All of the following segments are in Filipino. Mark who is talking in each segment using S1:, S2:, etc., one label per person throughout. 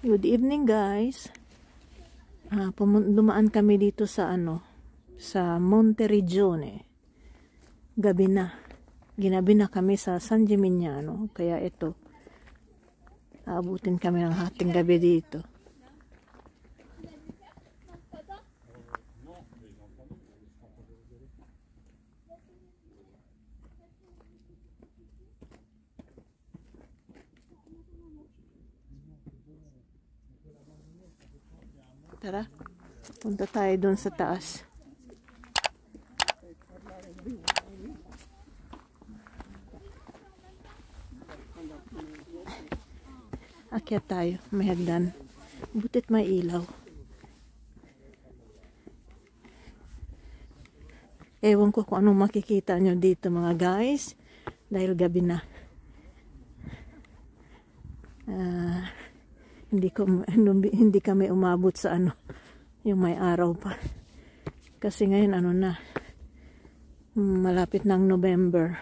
S1: Good evening guys. Dumaan kami dito sa sa Monteriggione. Gabi na. Ginabi na kami sa San Gimignano. Kaya ito, aabutin kami ng hating gabi dito. Tara, punta tayo doon sa taas. Akyat tayo, may hagdan. Butit may ilaw. Ewan ko kung anong makikita nyo dito mga guys. Dahil gabi na. Hindi kami umabot sa yung may araw pa. Kasi ngayon na, malapit ng November.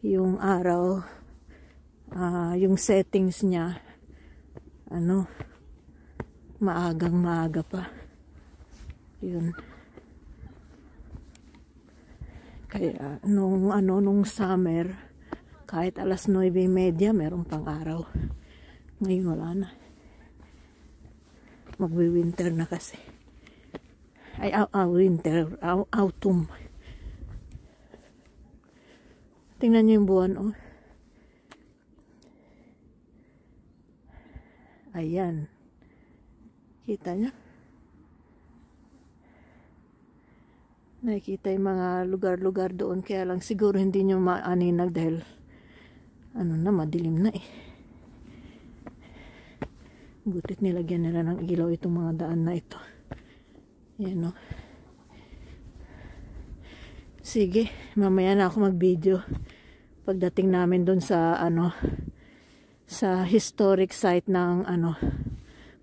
S1: Yung araw, yung settings niya, maaga pa. Yun. Kaya, nung summer, kahit alas 9:30, meron pang araw. Ngayon wala na. Magwi-winter na kasi. Ay, winter. Autumn. Tingnan niyo yung buwan, oh. Ayan. Kita niyo? Nakikita yung mga lugar-lugar doon. Kaya lang siguro hindi niyo maaninag dahil madilim na eh. Butit nilagyan nila ng ilaw itong mga daan na ito. Yan o. Sige, mamaya na ako mag-video pagdating namin doon sa sa historic site ng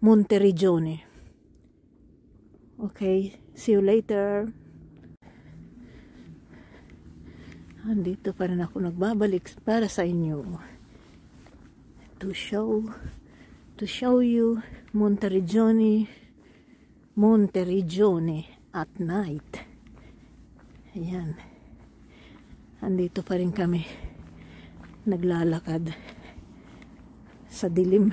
S1: Monteriggione. Okay, see you later. Andito pa rin ako nagbabalik para sa inyo to show you Monteriggione at night. Ayan. Andito pa rin kami naglalakad sa dilim.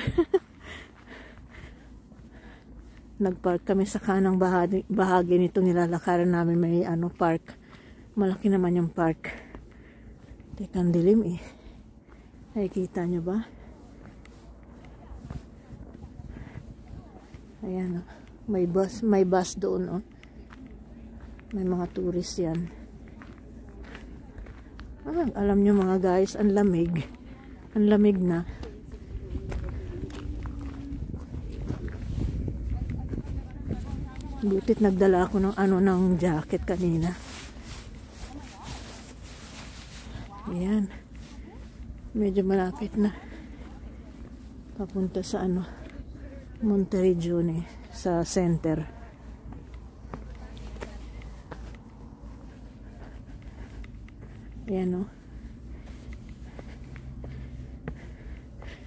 S1: Nagpark kami sa kanang bahagi nitong nilalakaran namin. May park. Malaki naman yung park. Teka, ang dilim eh. Nakikita nyo ba? Ayan, oh. May bus doon, oh. May mga tourist yan. Alam nyo mga guys, ang lamig. Ang lamig na. Butit nagdala ako ng jacket kanina. Ayan. Medyo malapit na. Papunta sa Monteriggione sa center. Ayan o.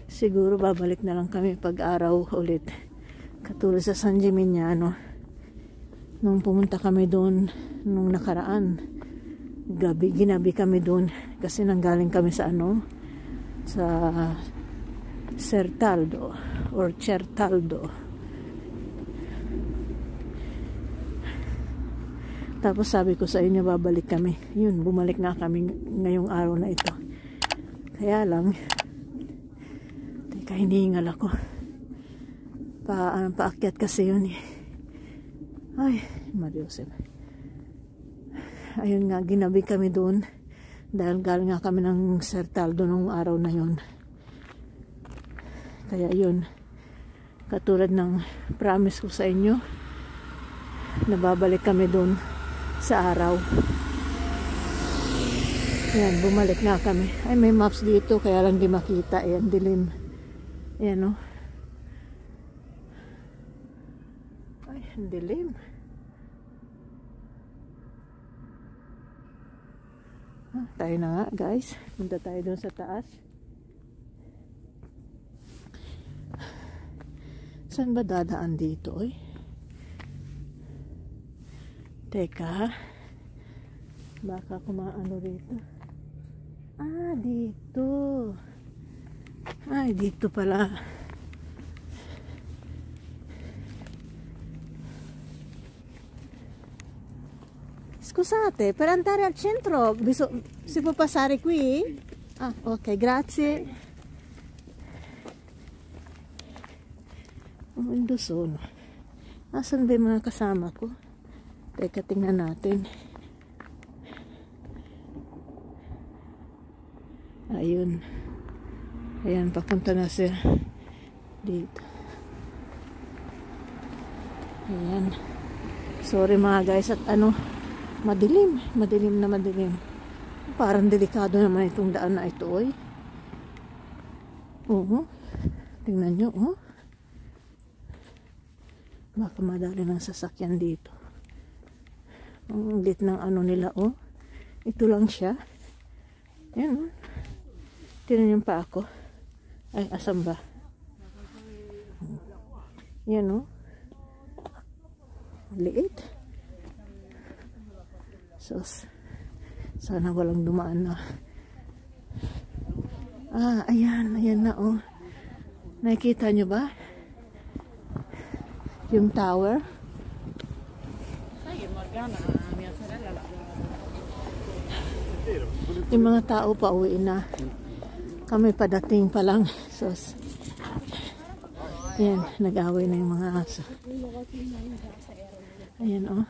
S1: Siguro babalik na lang kami pag-araw ulit. Katulad sa San Gimignano. Nung pumunta kami doon nung nakaraan, ginabi kami doon kasi nanggaling kami sa sa Certaldo or Certaldo. Tapos sabi ko sa inyo babalik kami. Yun, bumalik nga kami ngayong araw na ito. Kaya lang, teka, hinihingal ako. Paakyat kasi yun eh. Ay, Mariusep. Ayun nga, ginabi kami doon. Dahil galing nga kami ng Certaldo nung araw na yun. Kaya yun, katulad ng promise ko sa inyo, nababalik kami doon sa araw. Ayan, bumalik na kami. Ay, may maps dito, kaya lang di makita. Ayan, dilim. Ayan, oh. Ay, dilim. Tayo na nga, guys. Punta tayo doon sa taas. Saan ba dadaan dito, oy? Teka, baka kumaano rito. Ah, dito. Ay, dito pala. Scusate, per andare al centro si può passare qui? Ah, ok, grazie. Doon sono. Asan ba yung mga kasama ko? Teka, tingnan natin. Ayun. Ayan, papunta na siya dito. Ayan. Sorry mga guys, at ano, madilim na madilim. Parang delikado naman itong daan na ito, oy. Oo. Tingnan nyo, oh. Baka madali ng sasakyan dito. Ang lit ng ano nila, oh. Ito lang siya. Yan, oh. Tingnan yung pa ako. Ay, asan ba? Yan, oh. Liit. Sus. Sana walang dumaan na. Ah, ayan. Ayan na, oh. Nakikita nyo ba? Yung tower. Yung mga tao pa uwi na. Kami padating pa lang. Sus. Ayan, nag-away na yung mga aso. Ayan, oh.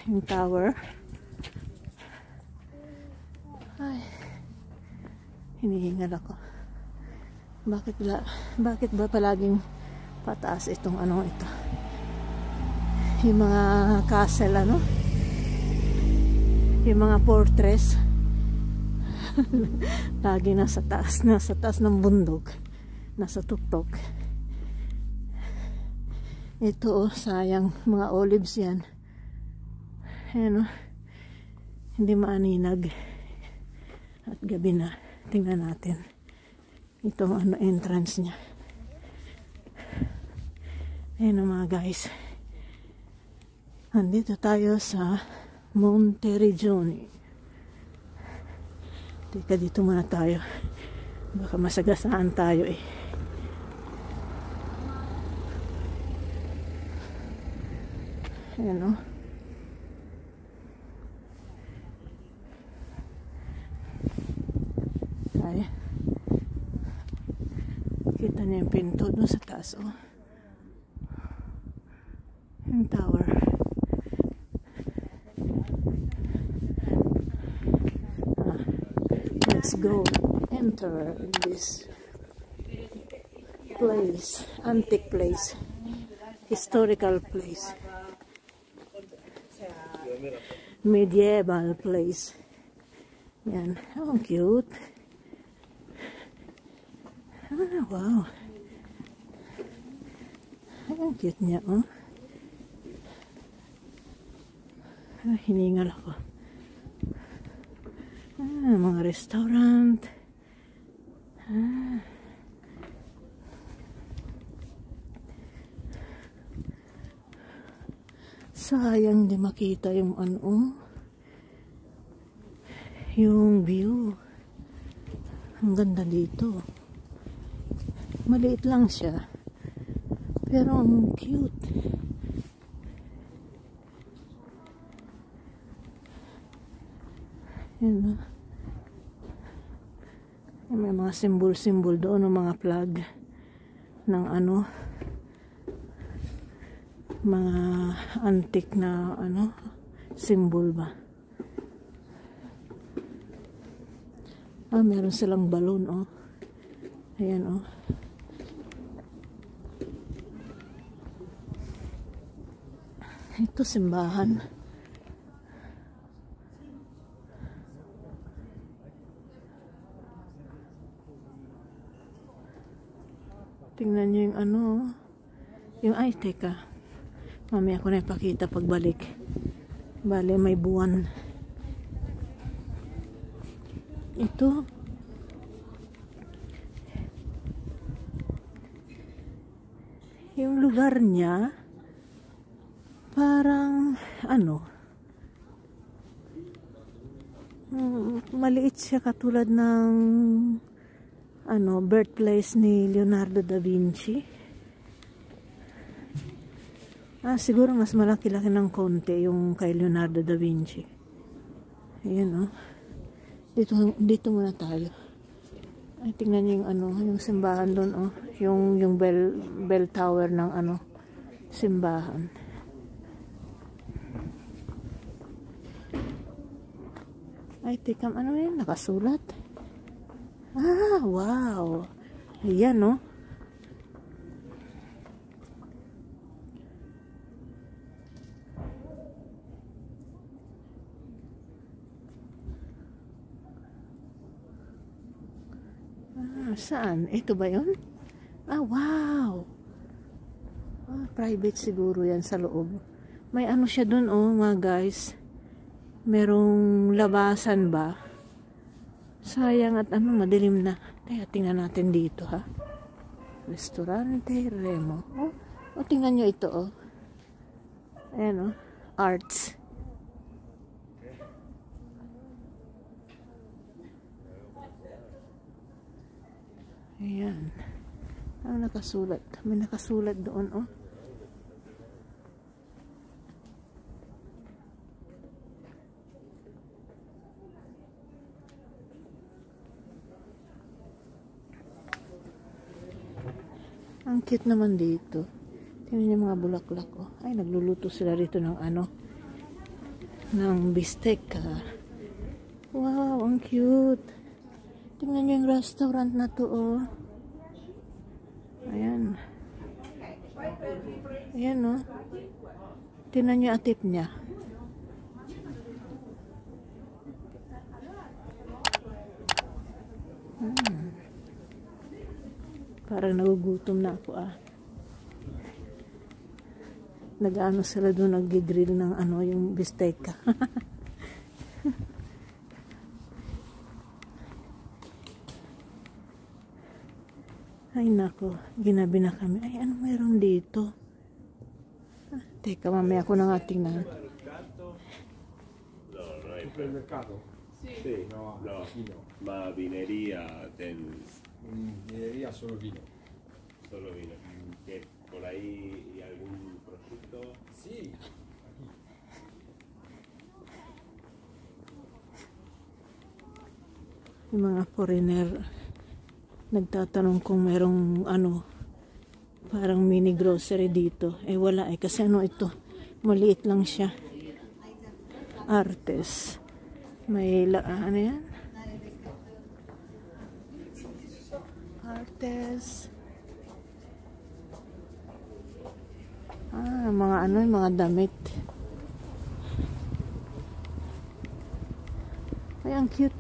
S1: Yung tower. Ay. Hinihingal ako. Bakit ba palaging pataas itong ano ito? Yung mga castle, ano? Yung mga fortress. Lagi nasa taas ng bundok. Nasa tuktok. Ito, oh, sayang. Mga olives yan. Ayan, oh. Hindi maaninag. At gabi na. Tingnan natin. Itong ano, entrance niya. Ayan, oh, mga guys. Andito tayo sa Monteriggioni. Teka, dito muna tayo. Baka masagasaan tayo eh. Ayan, oh. Ay. Kita niyo yung pinto doon sa taas, oh. Yung tower. Let's go enter this place, antique place, historical place, medieval place. Yan, oh, cute. Ah, wow. Ang cute niya, oh. Ah, hiningal ako. Ah, mga restaurant. Ah. Sayang di makita yung ano, yung view. Ang ganda dito. Maliit lang siya. Pero ang cute. Yan, may mga symbol doon, ng mga flag ng ano, mga antique na ano, symbol ba. Ah, meron silang balon, oh. Ayan, oh. Ito simbahan. Tingnan nyo yung ano, yung ay, teka. Mamaya ko na ipakita pagbalik. Bale, may buwan. Ito. yung lugar niya, parang, maliit siya katulad ng, birthplace ni Leonardo da Vinci. Siguro mas malaki-laki ng konti yung kay Leonardo da Vinci. Ayan, Dito muna tayo. Ay, tingnan niyo yung yung simbahan doon, yung bell tower ng simbahan. Ay, teka, yun? Nakasulat. Wow. Ayan, saan? Ito ba yun? Wow. Private siguro yan sa loob. May siya dun, mga guys. Merong labasan ba? Sayang at madilim na. Kaya tingnan natin dito, ha. Restaurante Remo. Tingnan nyo ito, Ayan, arts. Ayan. Nakasulat. May nakasulat doon, Ang cute naman dito. Tingnan yung mga bulaklak, Ay, nagluluto sila rito ng ng bistec, Wow, ang cute. Tingnan nyo yung restaurant na to, Ayan. Ayan, Tingnan nyo ang tip niya. Parang nagugutom na ako, Nag-ano sila doon, nag-grill ng yung bistecca. Ay, nako. Ginabi na kami. Ay, mayroon dito? Teka, mamaya ko na nga tingnan.
S2: Supermercato?
S3: Sì,
S2: No,
S3: no,
S2: vino.
S3: ma vineria tens
S2: Vineria solo vino.
S3: solo vino. ¿Qué? ¿Por ahí y algún prosciutto?
S2: Sì,
S1: Yung mga foreigner nagtatanong kung merong parang mini grocery dito. Wala kasi ito, maliit lang siya. Artes. May yan? Artes. Mga mga damit. Ay, ang cute,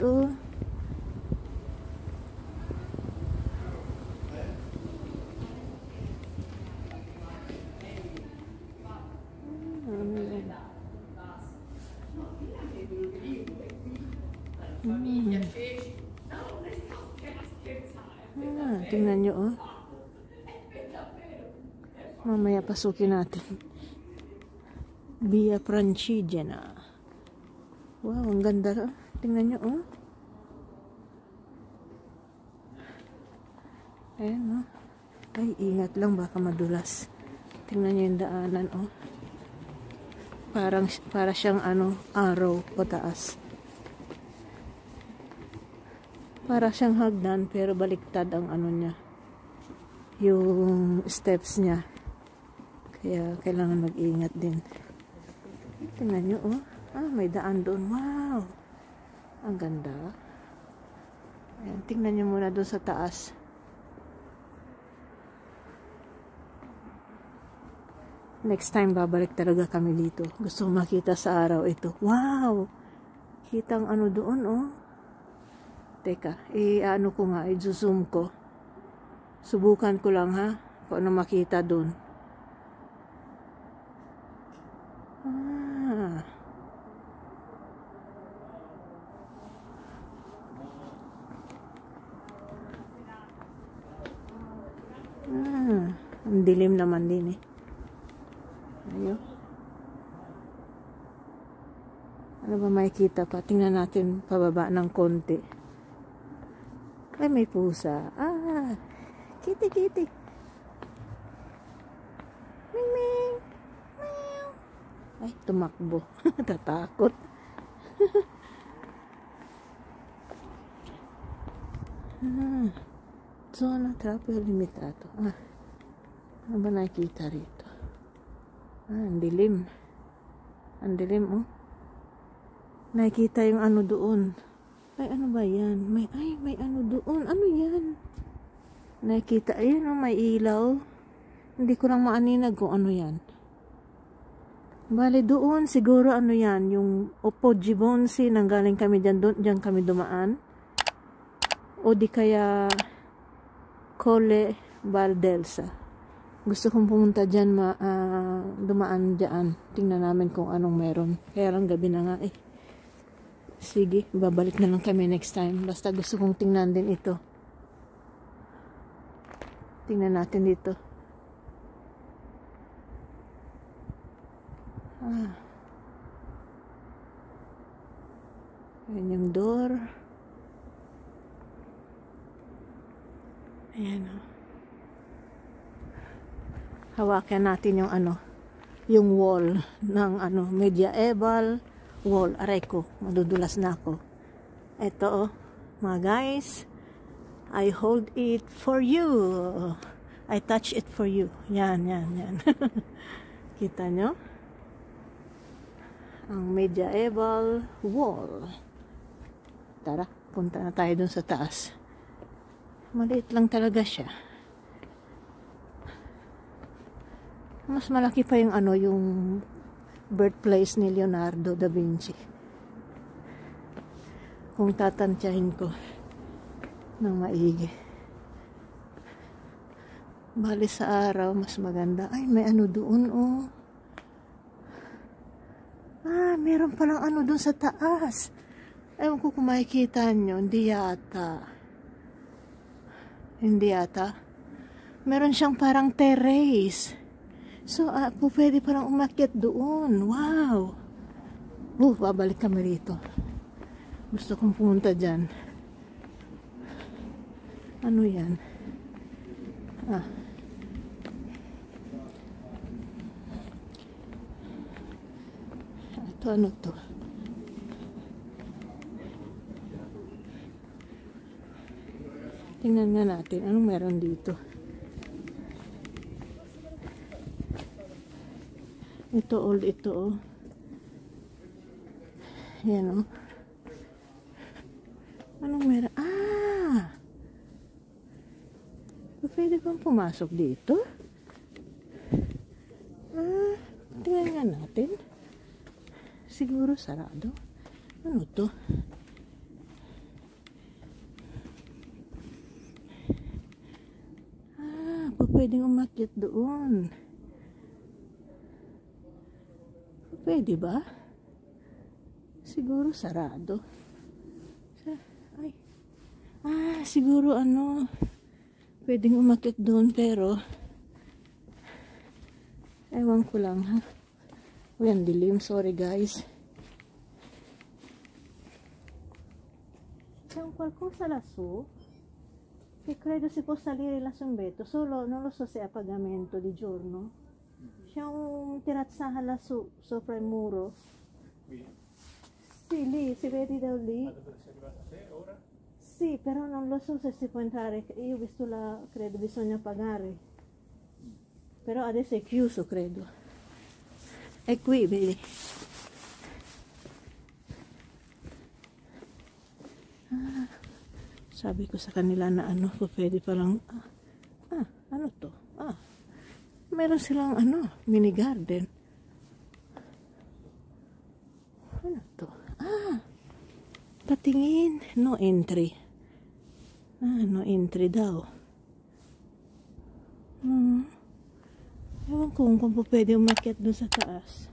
S1: tingnan nyo, Mamaya pasukin natin. Via Francigena. Wow, ang ganda, Tingnan nyo, Ayan, Ay, ingat lang, baka madulas. Tingnan nyo yung daanan, Para siyang arrow pataas. Para siyang hagdan, pero baliktad ang niya. Yung steps niya. Kaya kailangan mag-ingat din. Tingnan nyo, may daan doon. Wow! Ang ganda. Ayan, tingnan nyo muna doon sa taas. Next time, babalik talaga kami dito. Gusto ko makita sa araw ito. Wow! Kitang doon, Teka, ko nga, i-zoom ko. Subukan ko lang, ha? Kung ano makita doon. Ang dilim naman din eh. Ayun. Ano ba makikita pa? Tingnan natin pababa ng konti. Ay, may pusa. Ah, kitty, kitty. Ming, ming. Meow. Ay, tumakbo. Tatakot. Zona travel limitato. Ano ba nakikita rito? Ang dilim. Ang dilim, oh. Nakikita yung ano doon. Ay, ano ba yan? May ano doon. Ano yan? Nakikita, ayun, oh, may ilaw. Hindi ko lang maaninag kung ano yan. Bale, doon, siguro ano yan, yung Opojibonsi, nanggaling kami dyan kami dumaan. O di kaya Colle Valdelsa. Gusto kong pumunta dyan, dumaan dyan. Tingnan namin kung anong meron. Kaya lang gabi na nga eh. Sige, babalik na lang kami next time. Basta gusto kong tingnan din ito. Tingnan natin dito. Ayan yung door. Ayan o. Hawakan natin yung ano, yung wall ng ano, medieval wall. Aray ko, madudulas na ako. Ito o, mga guys, I hold it for you. I touch it for you. Yan, yan, yan. Kita nyo? Ang medieval wall. Tara, punta na tayo dun sa taas. Maliit lang talaga siya. Mas malaki pa yung ano, yung birthplace ni Leonardo da Vinci. Kung tatantyahin ko ng maigi. Bali sa araw, mas maganda. Ay, may ano doon, oh. Meron palang ano doon sa taas. Ewan ko kung makikita nyo. Hindi yata. Hindi yata. Meron siyang parang terrace. So, pwede parang umakyat doon. Wow! Babalik kami rito. Gusto kong pumunta dyan. Ano yan? Ito, ano to? Tingnan nga natin. Anong meron dito? Ito, old ito, oh. Yan, oh. Anong meron? Pwede bang pumasok dito? Tingnan nga natin. Siguro sarado. Ano to? Pwedeng umakyat doon. Pwede ba? Siguro sarado. Siguro ano, pwedeng umakyat doon pero ewan ko lang, ha. Ang dilim, sorry guys. C'è un qualcosa lassù che credo si possa salire lassù in vetro, solo non lo so se è a pagamento di giorno. C'è un terrazzato lassù sopra il muro.
S2: Qui?
S1: Sì, lì, si vede da lì.
S2: Ma dove sei arrivata te ora?
S1: Sì, però non lo so se si può entrare. Io ho visto la, credo bisogna pagare. Però adesso è chiuso, credo. È qui, vedi. Sabi ko sa kanila na ano, pwede palang, ano to? Meron silang ano, mini garden. Ano to? Patingin, no entry. No entry daw. Ewan ko kung pwede umakyat doon sa taas.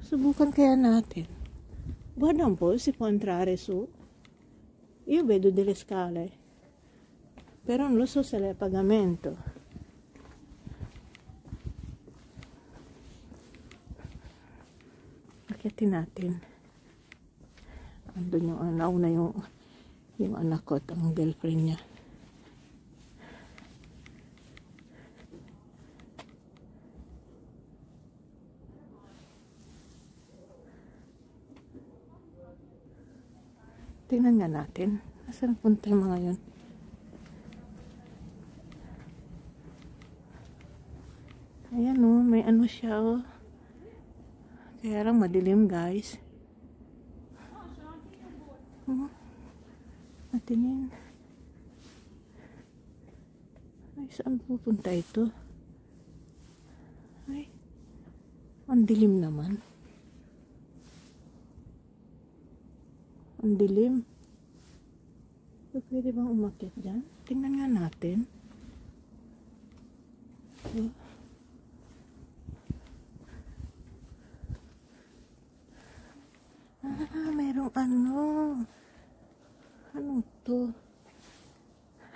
S1: Subukan kaya natin. Guarda un po', si può entrare su. Io vedo delle scale. Però non lo so se è a pagamento. Akitin natin. Andun yung nauna yung anak ko at ang girlfriend niya. Tingnan nga natin. Nasaan punta yung mga yun? Ayan o, may ano siya o. Kaya lang madilim guys. Natingin. Ay, saan pupunta ito? Ay, ang dilim naman. Ang dilim. So, pwede bang umakyat dyan? Tingnan nga natin. So, merong ano. Anong to?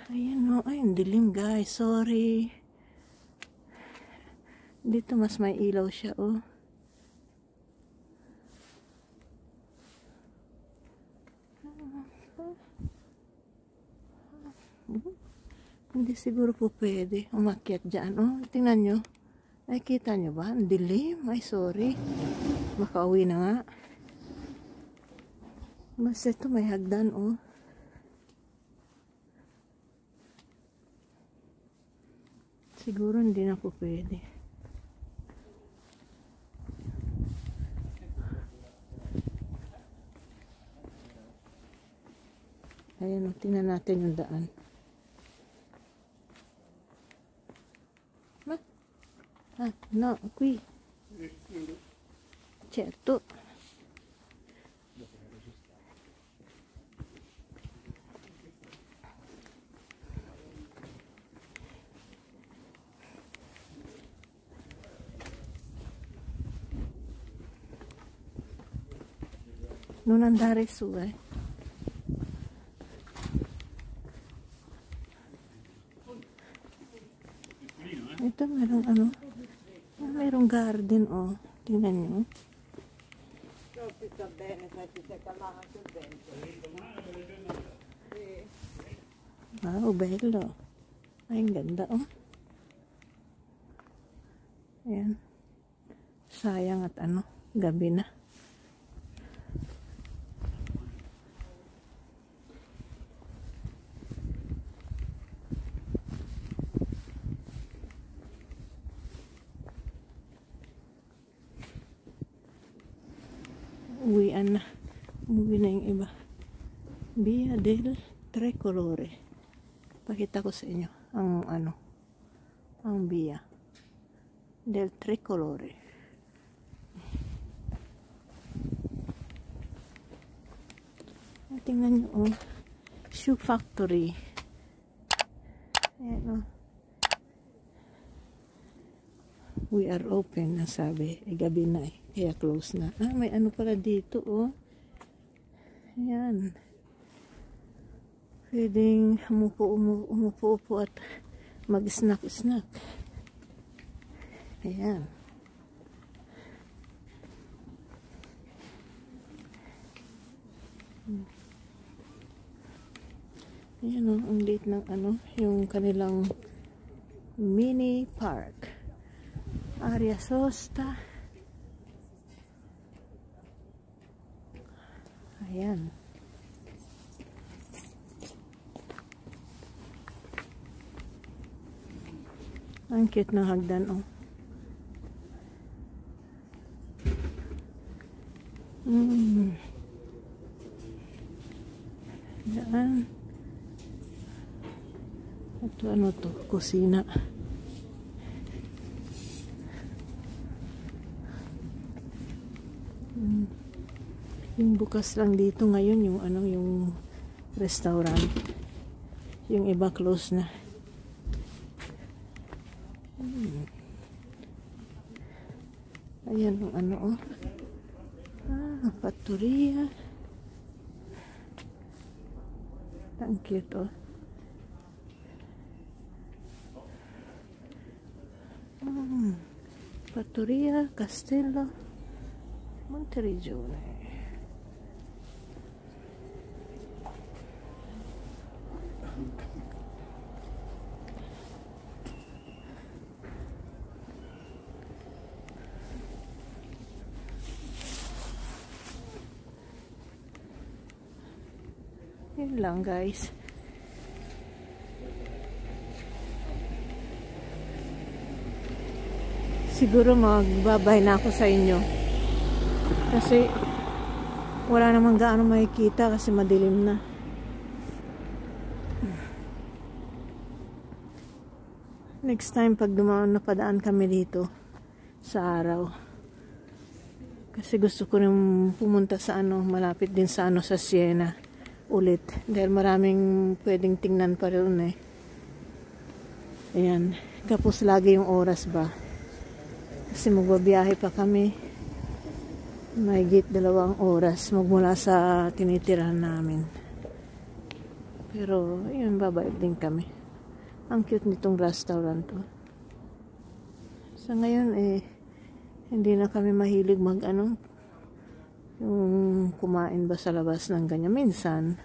S1: Ayan o. Ay, ang dilim guys. Sorry. Dito mas may ilaw siya oh. Hindi siguro po pwede umakyat dyan. Oh, tingnan nyo. Ay, kita nyo ba? Ang dilim. Ay, sorry. Makauwi na nga. Mas ito may hagdan, oh. Siguro hindi na po pwede. Ayan, tingnan natin yung daan. No, qui. Certo. Non andare su, Ito merong ano. Merong garden, oh. Tingnan nyo. Wow, bello. Ay, ang ganda, oh. Ayan. Sayang at ano, gabi na. Uwian na. Umuwi na yung iba. Via del Tricolore. Pakita ko sa inyo ang ano. Ang Via del Tricolore. Tingnan nyo, oh. Shoe factory. Ayan, oh. We are open, nasabi. Gabi na eh. Kaya close na. Ah, may ano pala dito, oh. Ayan. Pwedeng umupo at mag-snack-snack. Ayan. Ayan, oh. Ang liit ng ano, yung kanilang mini park. Area Sosta. Ayan. Ang cute ng hagdan, oh. Yan. Ito ano to? Kusina. Yung bukas lang dito ngayon yung ano, yung restaurant. Yung iba close na. Ayan yung ano, oh. Ah, Fattoria. Ang cute, oh. Fattoria, Castello. Monteriggione. Yun lang guys. Siguro magbabay na ako sa inyo. Kasi wala namang gaano makikita kasi madilim na. Next time pag napadaan kami dito sa araw. Kasi gusto ko rin pumunta sa malapit din sa sa Siena ulit. Dahil maraming pwedeng tingnan pa rin eh. Ayan. Kapos lagi yung oras ba. Kasi magbabiyahe pa kami. Mahigit 2 oras magmula sa tinitirahan namin. Pero, yun, babalik din kami. Ang cute nitong restaurant to. Sa ngayon hindi na kami mahilig yung kumain ba sa labas ng ganyan. Minsan,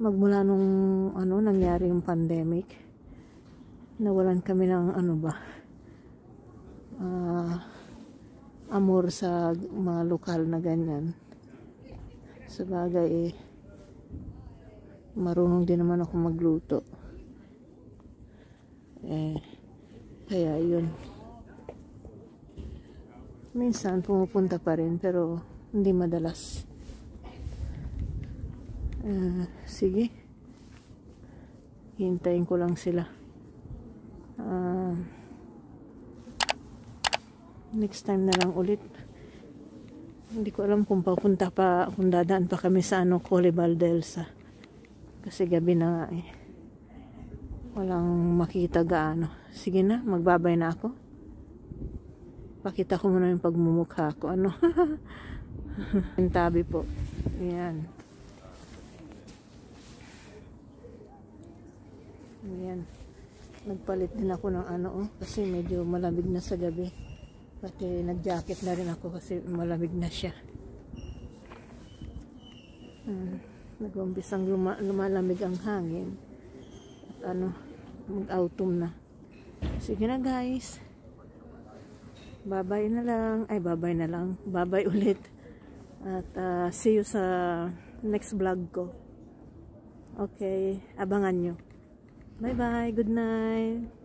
S1: magmula nung nangyari yung pandemic, nawalan kami ng amor sa mga lokal na ganyan. Sabagay marunong din naman ako magluto. Kaya yun. Minsan pumupunta pa rin pero hindi madalas. Sige. Hintayin ko lang sila. Next time na lang ulit. Hindi ko alam kung kung dadaan pa kami sa Colle Valdelsa. Kasi gabi na nga eh. Walang makita gaano. Sige na, magbabay na ako. Pakita ko muna yung pagmumukha ko. Yung tabi po. Ayan. Ayan. Nagpalit din ako ng kasi medyo malamig na sa gabi. Pati nag-jacket na rin ako kasi malamig na siya. Nag-umpisang lumalamig ang hangin. At mag-autumn na. Sige na guys. Bye-bye na lang. Ay, bye-bye na lang. Bye-bye ulit. At see you sa next vlog ko. Okay, abangan nyo. Bye-bye. Good night.